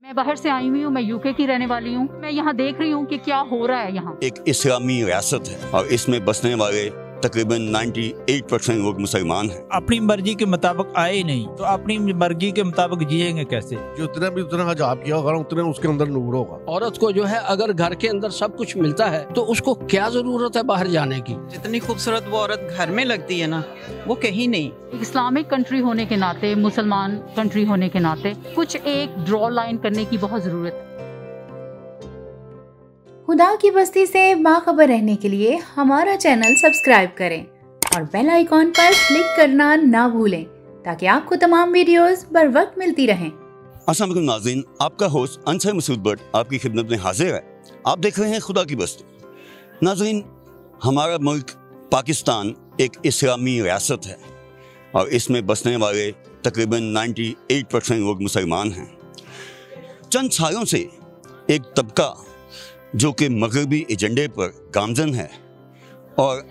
मैं बाहर से आई हुई हूँ, मैं यूके की रहने वाली हूँ। मैं यहाँ देख रही हूँ कि क्या हो रहा है यहाँ। एक इस्लामी रियासत है और इसमें बसने वाले तकरीबन 98% लोग मुसलमान हैं। अपनी मर्जी के मुताबिक आए ही नहीं तो अपनी मर्जी के मुताबिक जिएंगे कैसे। जितने भी उतना हिजाब किया होगा उतने उसके अंदर नूर होगा। औरत को जो है अगर घर के अंदर सब कुछ मिलता है तो उसको क्या जरूरत है बाहर जाने की। जितनी खूबसूरत वो औरत घर में लगती है ना, वो कहीं नहीं। इस्लामिक कंट्री होने के नाते, मुसलमान कंट्री होने के नाते कुछ एक ड्रॉ लाइन करने की बहुत जरूरत है। खुदा की बस्ती से बाखबर रहने के लिए हमारा चैनल सब्सक्राइब करें और बेल आइकॉन पर क्लिक करना ना भूलें ताकि आपको तमाम वीडियोस बर वक्त मिलती रहें। अस्सलाम वालेकुम नाज़रीन, आपका होस्ट अंसर मसूद भट्ट आपकी खिदमत में हाजिर है। आप देख रहे हैं खुदा की बस्ती। नाज़रीन, हमारा मुल्क पाकिस्तान एक इस्लामी रियासत है और इसमें बसने वाले तकरीबन 98% लोग मुसलमान हैं। चंद सालों से एक तबका जो कि मगरबी एजेंडे पर गामजन है और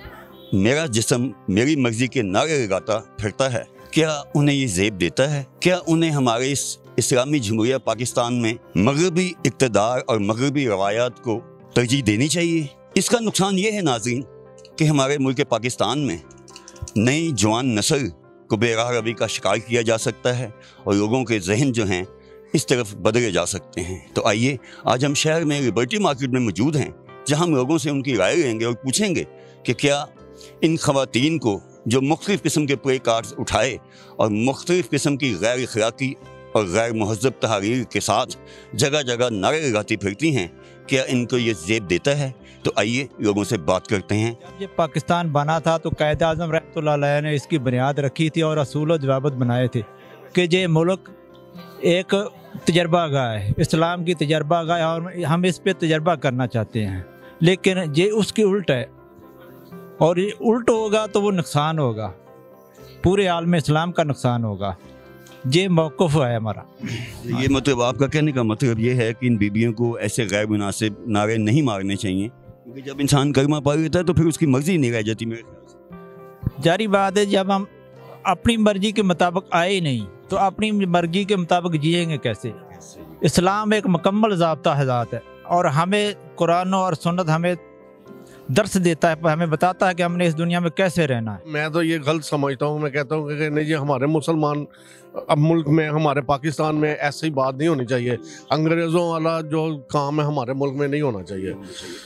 मेरा जिस्म मेरी मर्जी के नारे लगाता फिरता है, क्या उन्हें ये ज़ेब देता है? क्या उन्हें हमारे इस इस्लामी जमहूरिया पाकिस्तान में मगरबी इक़्तिदार और मगरबी रवायात को तरजीह देनी चाहिए? इसका नुकसान ये है नाज़रीन कि हमारे मुल्क पाकिस्तान में नई जवान नस्ल को बेराह रवी का शिकार किया जा सकता है और लोगों के जहन जो हैं इस तरफ बदले जा सकते हैं। तो आइए आज हम शहर में लिबर्टी मार्केट में मौजूद हैं, जहां हम लोगों से उनकी राय लेंगे और पूछेंगे कि क्या इन ख़वातीन को जो मुख्तलिफ़ किस्म के प्ले कार्ड्स उठाए और मुख्तलिफ़ किस्म की गैर अखलाकी और गैर महज़ब तहरीर के साथ जगह जगह नारे लगाती फिरती हैं, क्या इनको ये ज़ेब देता है? तो आइए लोगों से बात करते हैं। जब ये पाकिस्तान बना था तो कायद आज़म रहमतुल्लाह अलैह ने इसकी बुनियाद रखी थी और असूल व ज़वाबित बनाए थे कि ये मुल्क एक तजर्बा गाह है, इस्लाम की तजर्बा गाह, और हम इस पे तजर्बा करना चाहते हैं। लेकिन ये उसकी उल्ट है और ये उल्ट होगा तो वो नुकसान होगा, पूरे आलम इस्लाम का नुकसान होगा। ये मौक़िफ़ है हमारा। ये मतलब आपका कहने का मतलब ये है कि इन बीबियों को ऐसे गैर मुनासिब नारे नहीं मारने चाहिए, क्योंकि जब इंसान कलमा पढ़ लेता है तो फिर उसकी मर्जी नहीं रह जाती। मेरे ख्याल से जारी बात है, जब हम अपनी मर्जी के मुताबिक आए ही नहीं तो अपनी मर्जी के मुताबिक जिएंगे कैसे। इस्लाम एक मुकम्मल ज़ाब्ता हज़ात है और हमें कुरान और सुन्नत हमें दर्स देता है, हमें बताता है कि हमने इस दुनिया में कैसे रहना है। मैं तो ये गलत समझता हूँ। मैं कहता हूँ कि नहीं, ये हमारे मुसलमान अब मुल्क में, हमारे पाकिस्तान में ऐसी बात नहीं होनी चाहिए। अंग्रेज़ों वाला जो काम है हमारे मुल्क में नहीं होना चाहिए।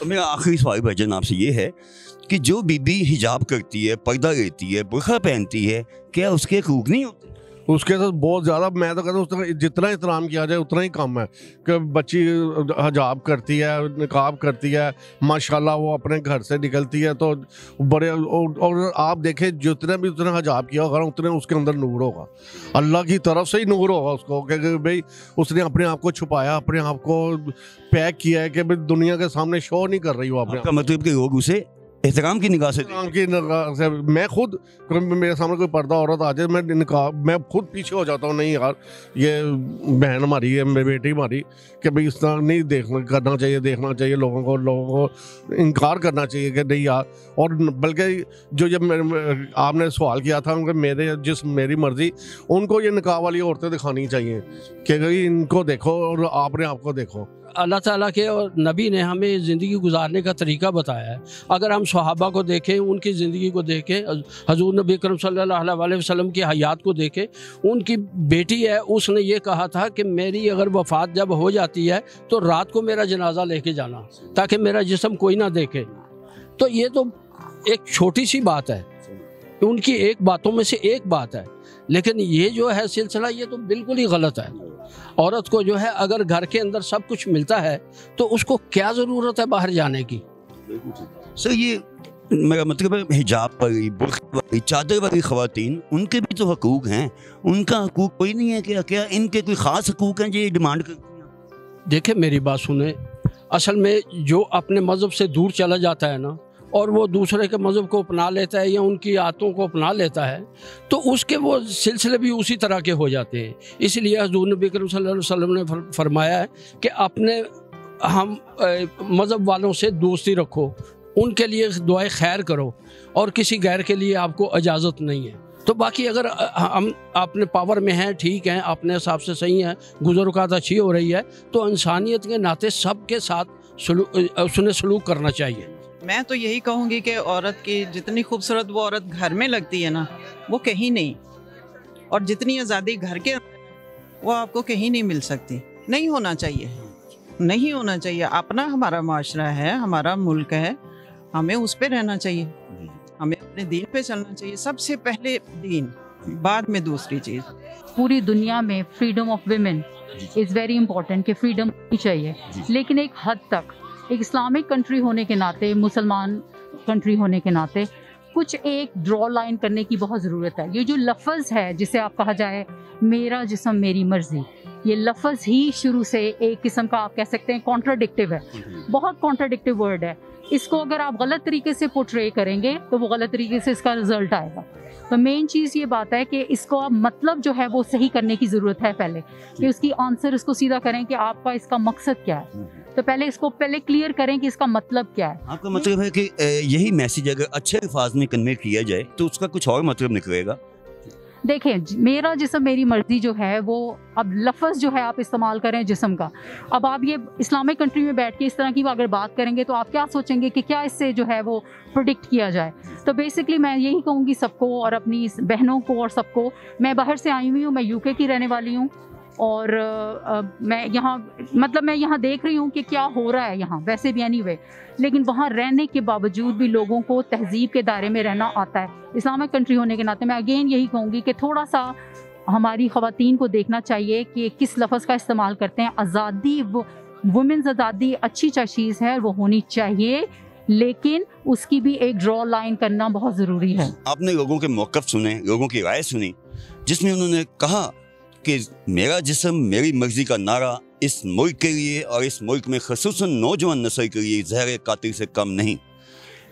तो मेरा आखिरी सवाल भाईजान आपसे ये है कि जो बीबी हिजाब करती है, पर्दा लेती है, बुर्का पहनती है, क्या उसके हकूक़ नहीं होते? उसके साथ बहुत ज़्यादा, मैं तो कहता हूँ उसका जितना एहतराम किया जाए उतना ही कम है। कि बच्ची हिजाब करती है, निकाब करती है, माशाल्लाह वो अपने घर से निकलती है तो बड़े, और आप देखें जितने भी उतना हिजाब किया होगा उतने उसके अंदर नूर होगा, अल्लाह की तरफ से ही नूर होगा उसको। क्योंकि भाई उसने अपने आप को छुपाया, अपने आप को पैक किया है कि भाई दुनिया के सामने शो नहीं कर रही वो अपने। आपका मतलब कि लोग उसे एहतराम की निगाह से मैं खुद, मेरे सामने कोई पर्दा औरत आ जाए, मैं खुद पीछे हो जाता हूँ। नहीं यार, ये बहन हमारी है, मेरी बेटी हमारी, कि भाई इस तरह नहीं करना चाहिए, देखना चाहिए लोगों को इनकार करना चाहिए कि नहीं यार। और बल्कि जो जब आपने सवाल किया था कि मेरी मर्जी, उनको ये निकाह वाली औरतें दिखानी चाहिए कि इनको देखो और आपने आपको देखो। अल्लाह ताला के और नबी ने हमें ज़िंदगी गुजारने का तरीका बताया है। अगर हम सहाबा को देखें, उनकी ज़िंदगी को देखें, हजूर नबी करम सल्लल्लाहु अलैहि वसल्लम की हयात को देखें, उनकी बेटी है, उसने ये कहा था कि मेरी अगर वफ़ात जब हो जाती है तो रात को मेरा जनाजा लेके जाना ताकि मेरा जिस्म कोई ना देखे। तो ये तो एक छोटी सी बात है, उनकी एक बातों में से एक बात है। लेकिन ये जो है सिलसिला, ये तो बिल्कुल ही गलत है। औरत को जो है अगर घर के अंदर सब कुछ मिलता है तो उसको क्या ज़रूरत है बाहर जाने की। सर, ये मेरा मतलब है हिजाब वाली, बुर्का वाली, चादर वाली ख़वातीन, उनके भी तो हकूक़ हैं। उनका हकूक़ कोई नहीं है क्या? क्या इनके कोई ख़ास हकूक़ हैं जो ये डिमांड करती हैं? देखिए मेरी बात सुने, असल में जो अपने मज़हब से दूर चला जाता है ना और वो दूसरे के मज़हब को अपना लेता है या उनकी आदतों को अपना लेता है तो उसके वो सिलसिले भी उसी तरह के हो जाते हैं। इसलिए हज़ूर नबी करीम सल्लल्लाहु अलैहि वसल्लम ने फरमाया है कि अपने हम मज़हब वालों से दोस्ती रखो, उनके लिए दुआए खैर करो और किसी गैर के लिए आपको इजाज़त नहीं है। तो बाकी अगर हम अपने पावर में हैं, ठीक हैं, अपने हिसाब से सही हैं, गुज़रुकात अच्छी हो रही है, तो इंसानियत के नाते सबके साथ उसने सलूक करना चाहिए। मैं तो यही कहूँगी कि औरत की जितनी खूबसूरत वो औरत घर में लगती है ना, वो कहीं नहीं। और जितनी आज़ादी घर के अंदर वो आपको कहीं नहीं मिल सकती। नहीं होना चाहिए, नहीं होना चाहिए। अपना हमारा माशरा है, हमारा मुल्क है, हमें उस पर रहना चाहिए, हमें अपने दीन पे चलना चाहिए। सबसे पहले दीन, बाद में दूसरी चीज़। पूरी दुनिया में freedom of women is very important कि फ्रीडम होनी चाहिए, लेकिन एक हद तक एक इस्लामिक कंट्री होने के नाते, मुसलमान कंट्री होने के नाते कुछ एक ड्रॉ लाइन करने की बहुत ज़रूरत है। ये जो लफ्ज़ है जिसे आप कहा जाए मेरा जिस्म मेरी मर्ज़ी, ये लफ्ज़ ही शुरू से एक किस्म का आप कह सकते हैं कॉन्ट्राडिक्टिव है, बहुत कॉन्ट्राडिक्टिव वर्ड है। इसको अगर आप गलत तरीके से पोर्ट्रे करेंगे तो वो गलत तरीके से इसका रिजल्ट आएगा। तो मेन चीज़ ये बात है कि इसको आप मतलब जो है वो सही करने की ज़रूरत है पहले, कि उसकी आंसर इसको सीधा करें कि आपका इसका मकसद क्या है। तो पहले इसको क्लियर करें कि इसका मतलब क्या है। आपका मतलब है कि यही मैसेज अगर अच्छे अल्फाज में कन्वे किया जाए तो उसका कुछ और मतलब निकलेगा। देखें, मेरा जिस्म मेरी मर्जी जो है वो, अब लफ्ज़ जो है आप इस्तेमाल करें जिस्म का। अब आप ये इस्लामिक कंट्री में बैठ के इस तरह की अगर बात करेंगे तो आप क्या सोचेंगे कि क्या इससे जो है वो प्रोडिक्ट किया जाए। तो बेसिकली मैं यही कहूँगी सबको और अपनी बहनों को और सबको, मैं बाहर से आई हुई हूँ, मैं यूके की रहने वाली हूँ और मैं यहाँ देख रही हूँ कि क्या हो रहा है यहाँ, वैसे भी एनीवे, लेकिन वहाँ रहने के बावजूद भी लोगों को तहजीब के दायरे में रहना आता है। इस्लामिक कंट्री होने के नाते मैं अगेन यही कहूँगी कि थोड़ा सा हमारी ख़वातीन को देखना चाहिए कि किस लफ्ज़ का इस्तेमाल करते हैं। आज़ादी, वुमेन्स आज़ादी अच्छी चीज़ है, वो होनी चाहिए, लेकिन उसकी भी एक ड्रॉ लाइन करना बहुत ज़रूरी है। आपने लोगों के मौक़िफ़ सुने, लोगों की राय सुनी, जिसमें उन्होंने कहा कि मेरा जिस्म मेरी मर्जी का नारा इस मुल्क के लिए और इस मुल्क में ख़ुसूसन नौजवान नस्ल के लिए ज़हर कातिल से कम नहीं।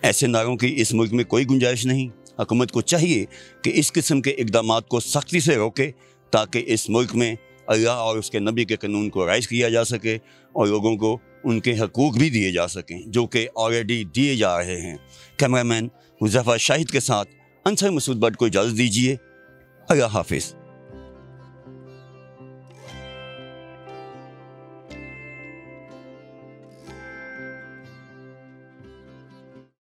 ऐसे नारों की इस मुल्क में कोई गुंजाइश नहीं। हुकूमत को चाहिए कि इस किस्म के इक़दामात को सख्ती से रोके ताकि इस मुल्क में अल्लाह और उसके नबी के कानून को राइज किया जा सके और लोगों को उनके हकूक़ भी दिए जा सकें जो कि ऑलरेडी दिए जा रहे हैं। कैमरामैन हुज़ैफा शाहिद के साथ अंसर मसूद बट को इजाज़त दीजिए। अल्लाह हाफिज़।